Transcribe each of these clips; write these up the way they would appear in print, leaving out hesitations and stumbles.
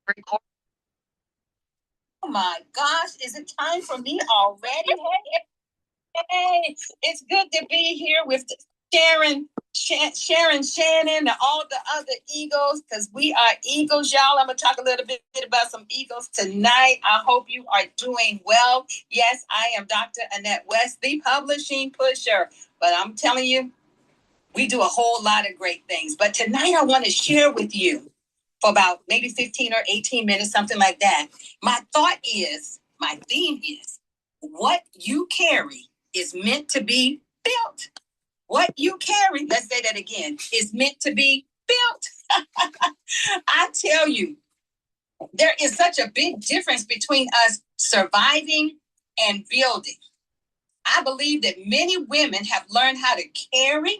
Oh my gosh, is it time for me already? Hey, it's good to be here with Sharon Shannon, and all the other Eagles, because we are Eagles, y'all. I'm going to talk a little bit about some Eagles tonight. I hope you are doing well. Yes, I am Dr. Annette West, the publishing pusher, but I'm telling you, we do a whole lot of great things. But tonight I want to share with you for about maybe 15 or 18 minutes, something like that. My theme is, what you carry is meant to be built. What you carry, let's say that again, is meant to be built. I tell you, there is such a big difference between us surviving and building. I believe that many women have learned how to carry,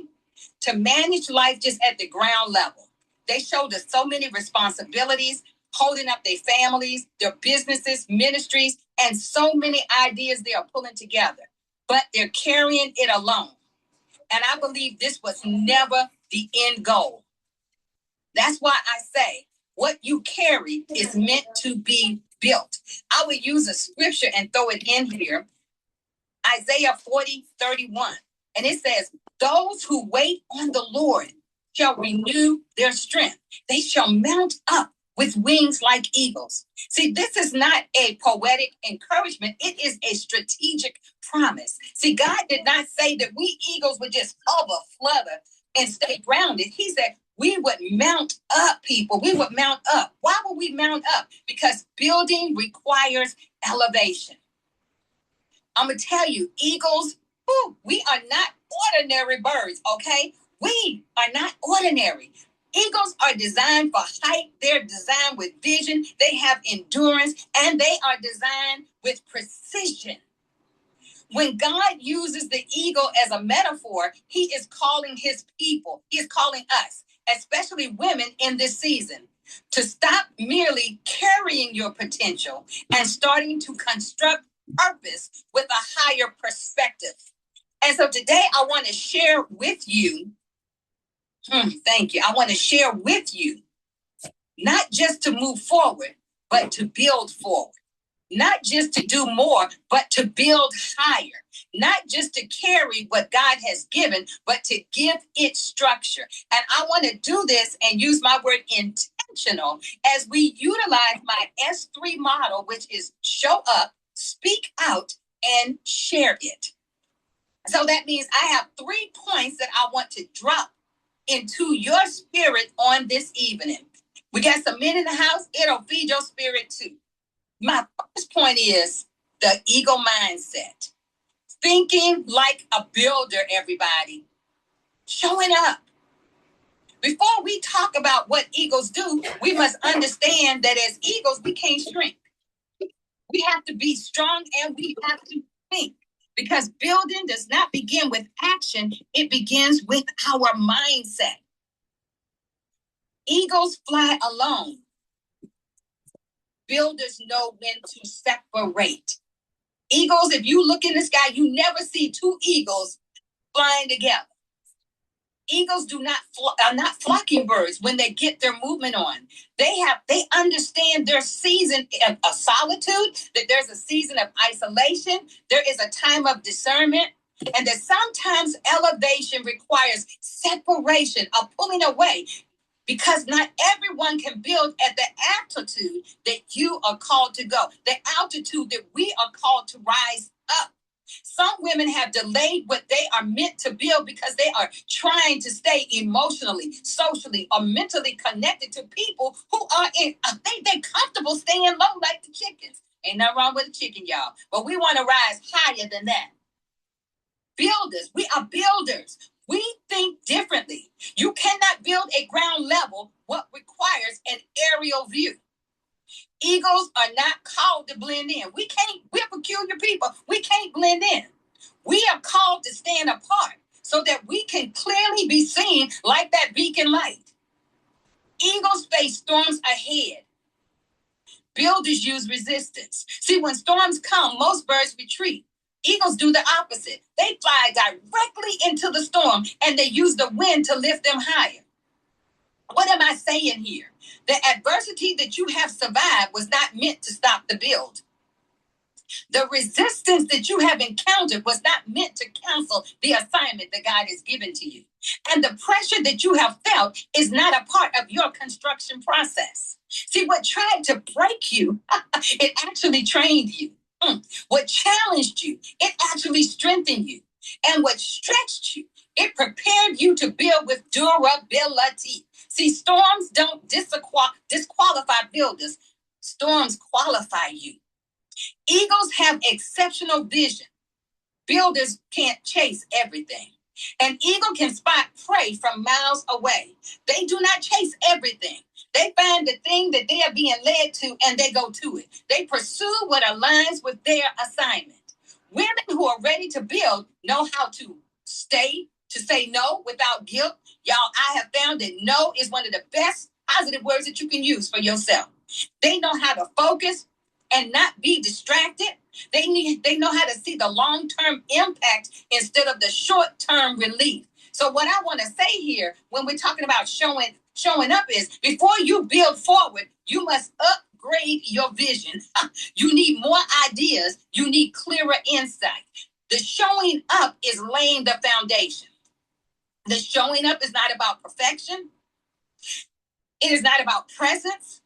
to manage life just at the ground level. They showed us so many responsibilities, holding up their families, their businesses, ministries, and so many ideas they are pulling together. But they're carrying it alone. And I believe this was never the end goal. That's why I say what you carry is meant to be built. I would use a scripture and throw it in here. Isaiah 40:31. And it says, those who wait on the Lord shall renew their strength. They shall mount up with wings like eagles. See, this is not a poetic encouragement. It is a strategic promise. See, God did not say that we eagles would just hover, flutter, and stay grounded. He said we would mount up, people. We would mount up. Why would we mount up? Because building requires elevation. I'm going to tell you, eagles, we are not ordinary birds, okay? We are not ordinary. Eagles are designed for height. They're designed with vision. They have endurance, and they are designed with precision. When God uses the eagle as a metaphor, he is calling his people. He is calling us, especially women in this season, to stop merely carrying your potential and starting to construct purpose with a higher perspective. And so today I want to share with you, thank you. I want to share with you, not just to move forward, but to build forward. Not just to do more, but to build higher. Not just to carry what God has given, but to give it structure. And I want to do this and use my word intentional as we utilize my S3 model, which is show up, speak out, and share it. So that means I have 3 points that I want to drop into your spirit on this evening. We got some men in the house. It'll feed your spirit too. My first point is the eagle mindset. Thinking like a builder, everybody. Showing up. Before we talk about what eagles do, we must understand that as eagles, we can't shrink. We have to be strong and we have to think. Because building does not begin with action, it begins with our mindset. Eagles fly alone. Builders know when to separate. Eagles, if you look in the sky, you never see 2 eagles flying together. Eagles are not flocking birds when they get their movement on. They understand their season of solitude, that there's a season of isolation, there is a time of discernment, and that sometimes elevation requires separation, a pulling away. Because not everyone can build at the altitude that you are called to go, the altitude that we are called to rise up. Some women have delayed what they are meant to build because they are trying to stay emotionally, socially, or mentally connected to people who are they're comfortable staying low like the chickens. Ain't nothing wrong with a chicken, y'all. But we want to rise higher than that. Builders, we are builders. We think differently. You cannot build a ground level what requires an aerial view. Eagles are not called to blend in. We're peculiar people. We can't blend in. We are called to stand apart so that we can clearly be seen like that beacon light. Eagles face storms ahead. Builders use resistance. See, when storms come, most birds retreat. Eagles do the opposite. They fly directly into the storm and they use the wind to lift them higher. What am I saying here? The adversity that you have survived was not meant to stop the build. The resistance that you have encountered was not meant to cancel the assignment that God has given to you. And the pressure that you have felt is not a part of your construction process. See, what tried to break you, it actually trained you. What challenged you, it actually strengthened you. And what stretched you, it prepared you to build with durability. See, storms don't disqualify builders. Storms qualify you. Eagles have exceptional vision. Builders can't chase everything. An eagle can spot prey from miles away. They do not chase everything. They find the thing that they are being led to and they go to it. They pursue what aligns with their assignment. Women who are ready to build know how to say no without guilt. Y'all, I have found that no is one of the best positive words that you can use for yourself. They know how to focus and not be distracted. They know how to see the long-term impact instead of the short-term relief. So what I want to say here when we're talking about showing up is before you build forward, you must upgrade your vision. You need more ideas. You need clearer insight. The showing up is laying the foundation. The showing up is not about perfection. It is not about presence.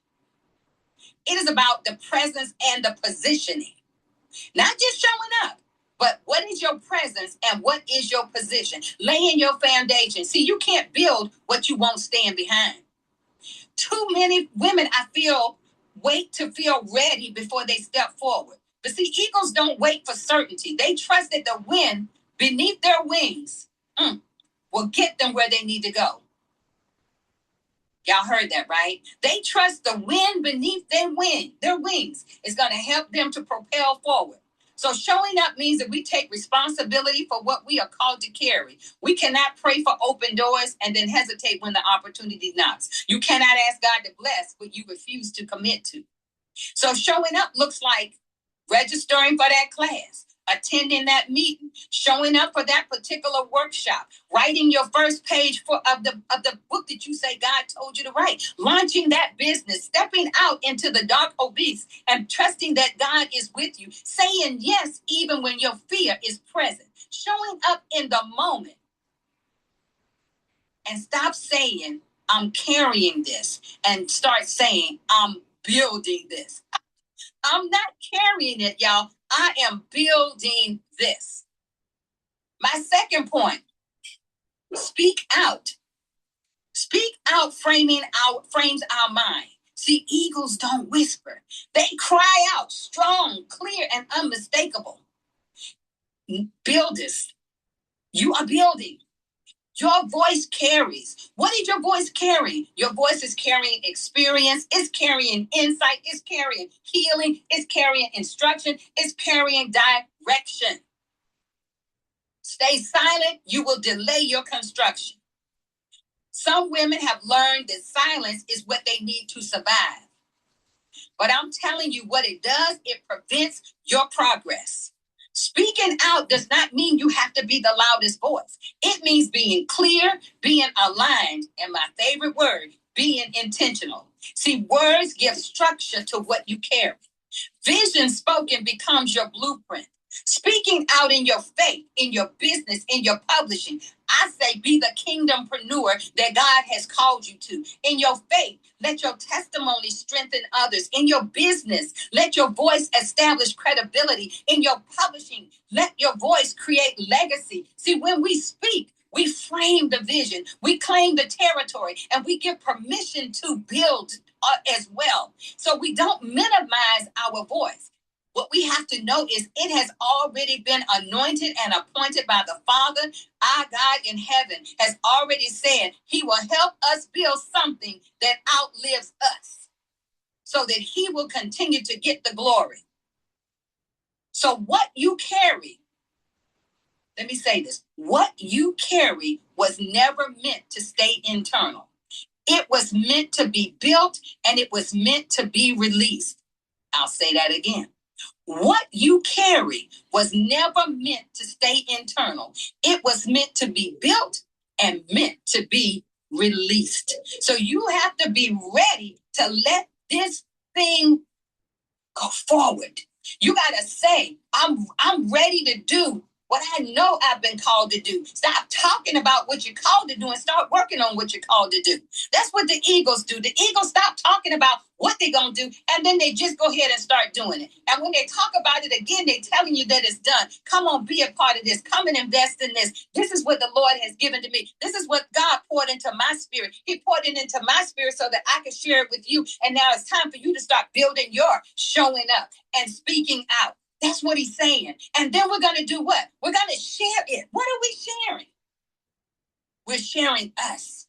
It is about the presence and the positioning. Not just showing up, but what is your presence and what is your position? Laying your foundation. See, you can't build what you won't stand behind. Too many women, I feel, wait to feel ready before they step forward. But see, eagles don't wait for certainty. They trust that the wind beneath their wings will get them where they need to go. Y'all heard that, right? They trust the wind beneath their wings is going to help them to propel forward. So showing up means that we take responsibility for what we are called to carry. We cannot pray for open doors and then hesitate when the opportunity knocks. You cannot ask God to bless what you refuse to commit to. So showing up looks like registering for that class, attending that meeting, showing up for that particular workshop, writing your first page of the book that you say God told you to write, launching that business, stepping out into the dark abyss and trusting that God is with you, saying yes even when your fear is present, showing up in the moment. And stop saying, I'm carrying this, and start saying, I'm building this. I'm not carrying it, y'all. I am building this. My second point, speak out. Speak out frames our mind. See, eagles don't whisper. They cry out strong, clear, and unmistakable. Builders, you are building. Your voice carries. What is your voice carrying? Your voice is carrying experience. It's carrying insight. It's carrying healing. It's carrying instruction. It's carrying direction. Stay silent. You will delay your construction. Some women have learned that silence is what they need to survive. But I'm telling you what it does. It prevents your progress. Speaking out does not mean you have to be the loudest voice. It means being clear, being aligned, and my favorite word, being intentional. See, words give structure to what you carry. Vision spoken becomes your blueprint. Speaking out in your faith, in your business, in your publishing, I say be the kingdompreneur that God has called you to. In your faith, let your testimony strengthen others. In your business, let your voice establish credibility. In your publishing, let your voice create legacy. See, when we speak, we frame the vision, we claim the territory, and we give permission to build as well. So we don't minimize our voice. What we have to know is it has already been anointed and appointed by the Father. Our God in heaven has already said he will help us build something that outlives us so that he will continue to get the glory. So what you carry, let me say this, what you carry was never meant to stay internal. It was meant to be built and it was meant to be released. I'll say that again. What you carry was never meant to stay internal. It was meant to be built and meant to be released. So you have to be ready to let this thing go forward. You got to say, I'm ready to do what I know I've been called to do. Stop talking about what you're called to do and start working on what you're called to do. That's what the eagles do. The eagles stop talking about what they're going to do, and then they just go ahead and start doing it. And when they talk about it again, they're telling you that it's done. Come on, be a part of this. Come and invest in this. This is what the Lord has given to me. This is what God poured into my spirit. He poured it into my spirit so that I could share it with you. And now it's time for you to start building your showing up and speaking out. That's what he's saying. And then we're going to do what? We're going to share it. What are we sharing? We're sharing us.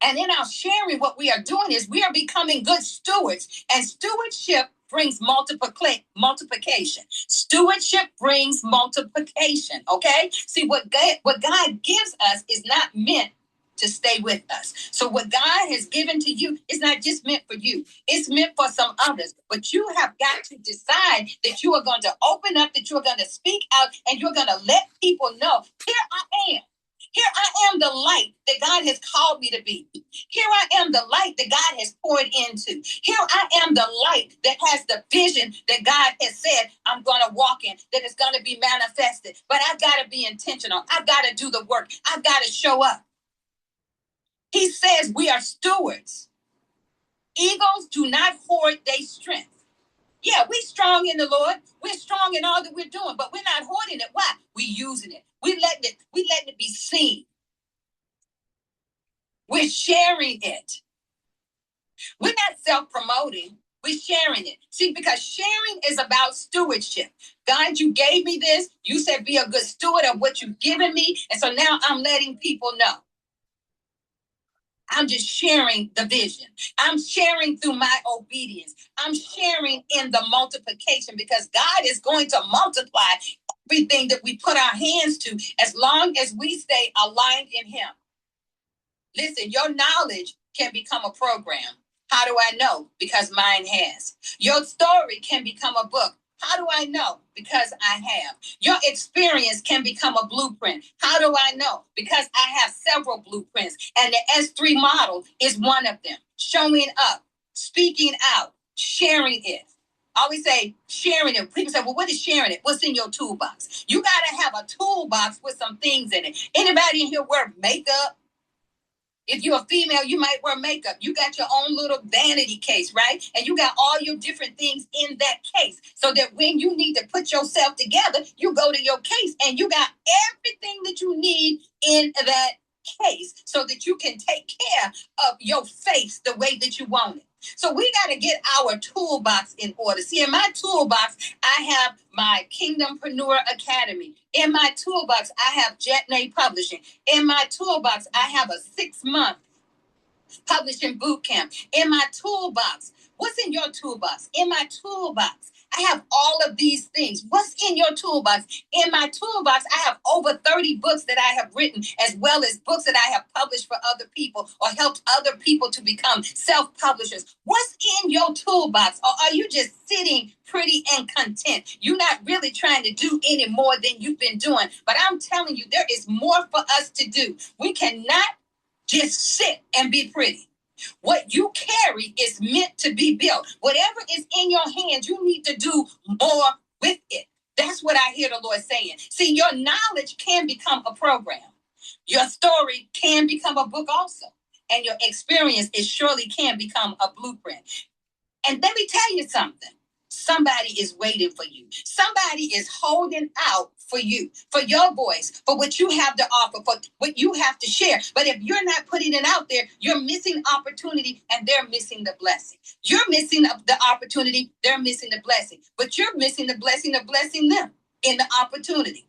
And in our sharing, what we are doing is we are becoming good stewards. And stewardship brings multiplication. Stewardship brings multiplication, okay? See, what God gives us is not meant to stay with us. So what God has given to you is not just meant for you. It's meant for some others. But you have got to decide that you are going to open up, that you're going to speak out, and you're going to let people know, here I am. Here I am, the light that God has called me to be. Here I am, the light that God has poured into. Here I am, the light that has the vision that God has said I'm going to walk in, that is going to be manifested. But I've got to be intentional. I've got to do the work. I've got to show up. He says we are stewards. Eagles do not hoard their strength. Yeah, we're strong in the Lord. We're strong in all that we're doing, but we're not hoarding it. Why? We're using it. We letting it be seen. We're sharing it. We're not self-promoting. We're sharing it. See, because sharing is about stewardship. God, you gave me this. You said be a good steward of what you've given me. And so now I'm letting people know. I'm just sharing the vision. I'm sharing through my obedience. I'm sharing in the multiplication because God is going to multiply everything that we put our hands to as long as we stay aligned in Him. Listen, your knowledge can become a program. How do I know? Because mine has. Your story can become a book. How do I know? Because I have. Your experience can become a blueprint. How do I know? Because I have several blueprints. And the S3 model is one of them. Showing up, speaking out, sharing it. I always say sharing it. People say, well, what is sharing it? What's in your toolbox? You got to have a toolbox with some things in it. Anybody in here wear makeup? If you're a female, you might wear makeup. You got your own little vanity case, right? And you got all your different things in that case so that when you need to put yourself together, you go to your case and you got everything that you need in that case so that you can take care of your face the way that you want it. So we got to get our toolbox in order. See, in my toolbox, I have my Kingdompreneur Academy. In my toolbox, I have JetNay Publishing. In my toolbox, I have a 6-month publishing boot camp. In my toolbox, what's in your toolbox? In my toolbox, I have all of these things. What's in your toolbox? In my toolbox, I have over 30 books that I have written, as well as books that I have published for other people or helped other people to become self-publishers. What's in your toolbox? Or are you just sitting pretty and content? You're not really trying to do any more than you've been doing. But I'm telling you, there is more for us to do. We cannot just sit and be pretty. What you carry is meant to be built. Whatever is in your hands, you need to do more with it. That's what I hear the Lord saying. See, your knowledge can become a program. Your story can become a book also. And your experience, it surely can become a blueprint. And let me tell you something. Somebody is waiting for you. Somebody is holding out for you, for your voice, for what you have to offer, for what you have to share. But if you're not putting it out there, you're missing opportunity and they're missing the blessing. You're missing the opportunity, they're missing the blessing. But you're missing the blessing of blessing them in the opportunity.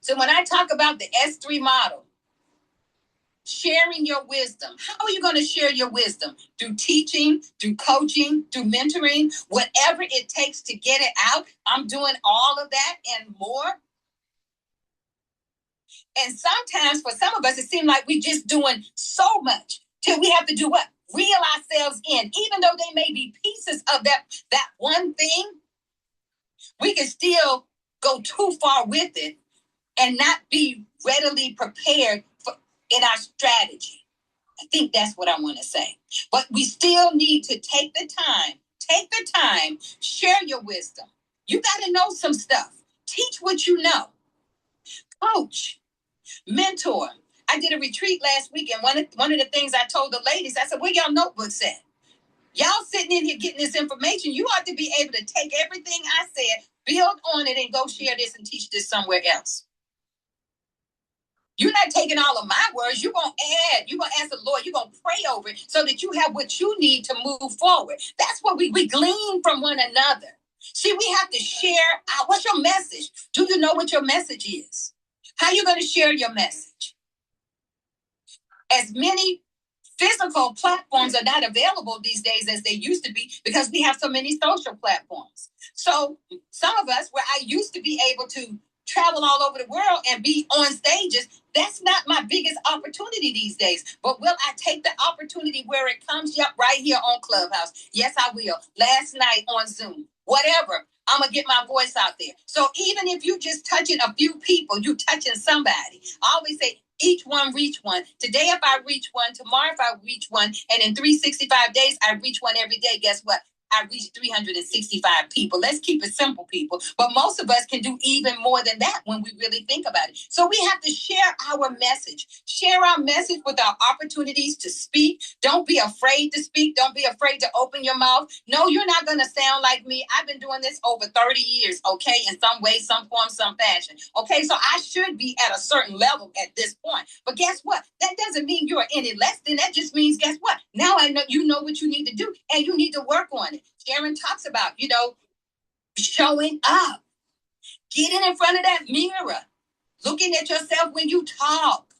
So when I talk about the S3 model, sharing your wisdom. How are you going to share your wisdom? Through teaching, through coaching, through mentoring, whatever it takes to get it out. I'm doing all of that and more. And sometimes for some of us, it seems like we're just doing so much till we have to do what? Reel ourselves in. Even though they may be pieces of that one thing, we can still go too far with it and not be readily prepared in our strategy. I think that's what I want to say. But we still need to take the time, share your wisdom. You got to know some stuff. Teach what you know. Coach, mentor. I did a retreat last week, and one of the things I told the ladies, I said, where y'all notebooks at? Y'all sitting in here getting this information. You ought to be able to take everything I said, build on it, and go share this and teach this somewhere else. You're not taking all of my words. You're going to add. You're going to ask the Lord. You're going to pray over it so that you have what you need to move forward. That's what we glean from one another. See, we have to share. What's your message? Do you know what your message is? How are you going to share your message? As many physical platforms are not available these days as they used to be because we have so many social platforms. So some of us, where I used to be able to travel all over the world and be on stages, that's not my biggest opportunity these days. But will I take the opportunity where it comes? Yep, right here on Clubhouse. Yes, I will. Last night on Zoom. Whatever. I'm going to get my voice out there. So even if you just touching a few people, you touching somebody. I always say, each one reach one. Today, if I reach one, tomorrow, if I reach one, and in 365 days, I reach one every day, guess what? I reach 365 people. Let's keep it simple, people. But most of us can do even more than that when we really think about it. So we have to share our message. Share our message with our opportunities to speak. Don't be afraid to speak. Don't be afraid to open your mouth. No, you're not going to sound like me. I've been doing this over 30 years, okay? In some way, some form, some fashion. Okay, so I should be at a certain level at this point. But guess what? That doesn't mean you're any less than. That just means, guess what? Now I know you know what you need to do, and you need to work on it. Sharon talks about, showing up, getting in front of that mirror, looking at yourself when you talk,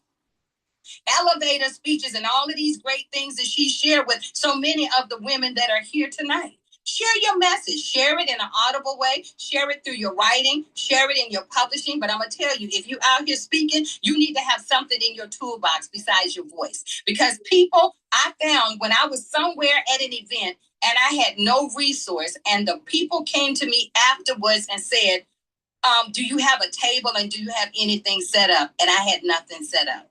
elevator speeches, and all of these great things that she shared with so many of the women that are here tonight. Share your message. Share it in an audible way. Share it through your writing. Share it in your publishing. But I'm going to tell you, if you're out here speaking, you need to have something in your toolbox besides your voice. Because people, I found when I was somewhere at an event and I had no resource, and the people came to me afterwards and said, do you have a table and do you have anything set up? And I had nothing set up.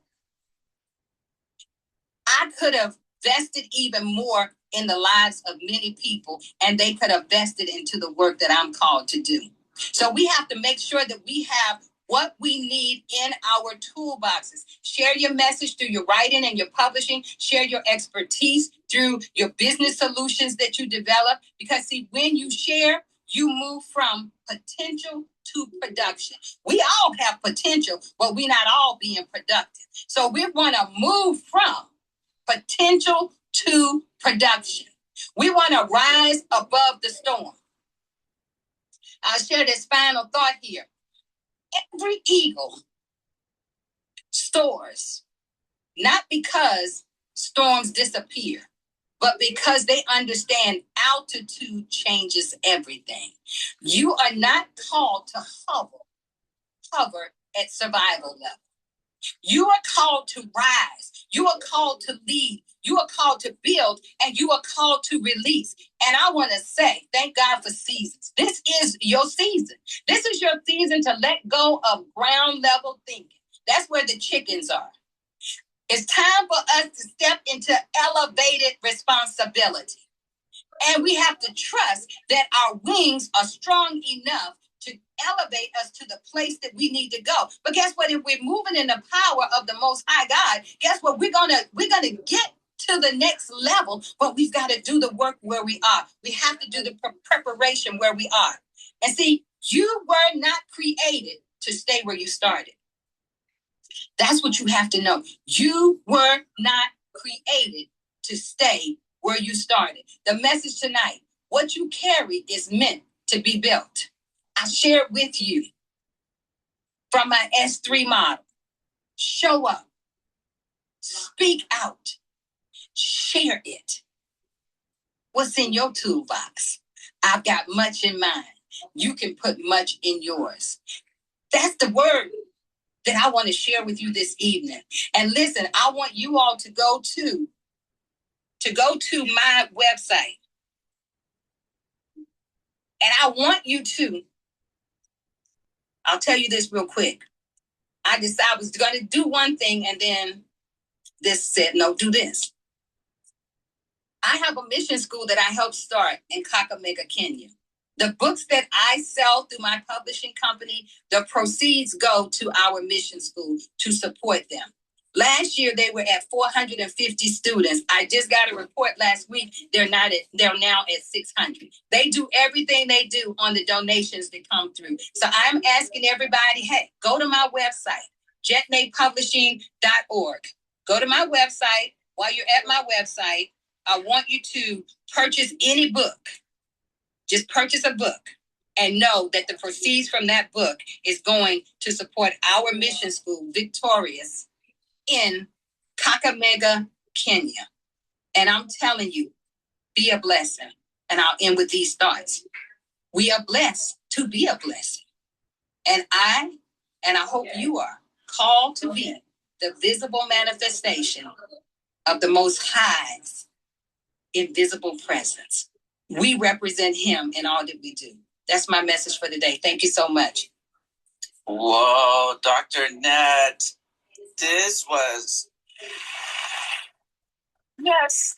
I could have vested even more in the lives of many people, and they could have vested into the work that I'm called to do. So we have to make sure that we have what we need in our toolboxes. Share your message through your writing and your publishing. Share your expertise through your business solutions that you develop. Because see, when you share, you move from potential to production. We all have potential, but we're not all being productive. So we want to move from potential to production. We want to rise above the storm. I'll share this final thought here. Every eagle soars, not because storms disappear, but because they understand altitude changes everything. You are not called to hover at survival level. You are called to rise. You are called to lead. You are called to build, and you are called to release. And I want to say, thank God for seasons. This is your season. This is your season to let go of ground level thinking. That's where the chickens are. It's time for us to step into elevated responsibility. And we have to trust that our wings are strong enough to elevate us to the place that we need to go. But guess what? If we're moving in the power of the Most High God, guess what? We're gonna get to the next level, but we've got to do the work where we are. We have to do the preparation where we are. And see, you were not created to stay where you started. That's what you have to know. You were not created to stay where you started. The message tonight, what you carry is meant to be built. I share with you from my S3 model. Show up, speak out, share it. What's in your toolbox? I've got much in mine. You can put much in yours. That's the word that I want to share with you this evening. And listen, I want you all to go to my website. And I want you to, I'll tell you this real quick. I decided I was going to do one thing, and then this said, no, do this. I have a mission school that I helped start in Kakamega, Kenya. The books that I sell through my publishing company, the proceeds go to our mission school to support them. Last year, they were at 450 students. I just got a report last week. They're now at 600. They do everything they do on the donations that come through. So I'm asking everybody, hey, go to my website, jetnaypublishing.org. Go to my website. While you're at my website, I want you to purchase any book. Just purchase a book and know that the proceeds from that book is going to support our mission school, Victorious, in Kakamega, Kenya. And I'm telling you, be a blessing. And I'll end with these thoughts. We are blessed to be a blessing. And I hope you are called to be the visible manifestation of the Most High's invisible presence. We represent him in all that we do. That's my message for today. Thank you so much. Whoa, Dr. Nat, this was yes,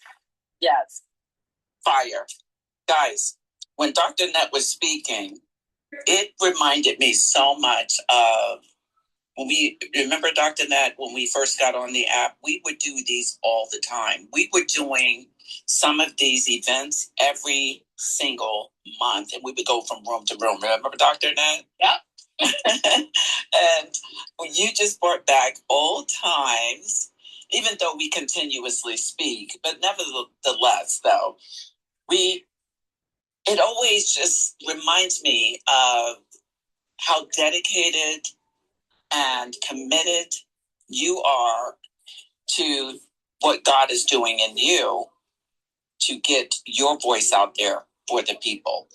fire. Guys, when Dr. Nat was speaking, it reminded me so much of when we remember Dr. Nat, when we first got on the app, we would do these all the time. We were doing some of these events every single month, and we would go from room to room. Remember Dr. Nat? Yep. And you just brought back old times, even though we continuously speak, but nevertheless, though, it always just reminds me of how dedicated and committed you are to what God is doing in you to get your voice out there for the people.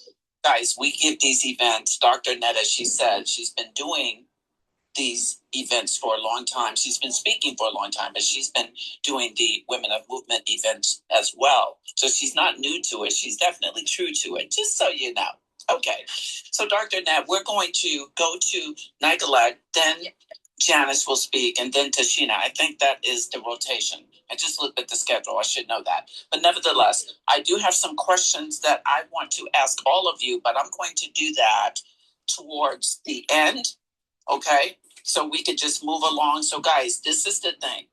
Guys, we give these events. Dr. Netta, she said, she's been doing these events for a long time. She's been speaking for a long time, but she's been doing the Women of Movement events as well. So she's not new to it. She's definitely true to it, just so you know. Okay. So Dr. Nat, we're going to go to Nicolette, then Janice will speak, and then Tashina. I think that is the rotation. I just looked at the schedule. I should know that. But nevertheless, I do have some questions that I want to ask all of you, but I'm going to do that towards the end. Okay? So we could just move along. So guys, this is the thing.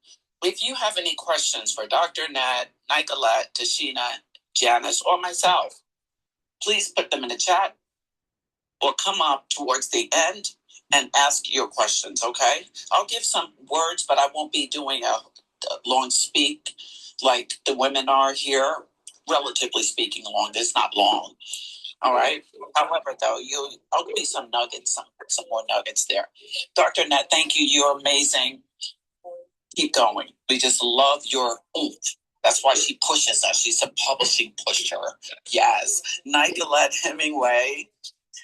If you have any questions for Dr. Nat, Nicolette, Tashina, Janice, or myself, please put them in the chat or come up towards the end and ask your questions, okay? I'll give some words, but I won't be doing a long speak like the women are here, relatively speaking long. It's not long, all right? However, though, I'll give you some nuggets, some more nuggets there. Dr. Nat, thank you. You're amazing. Keep going. We just love your oomph. That's why she pushes us. She's a publishing pusher. Yes. Nicolette Hemingway,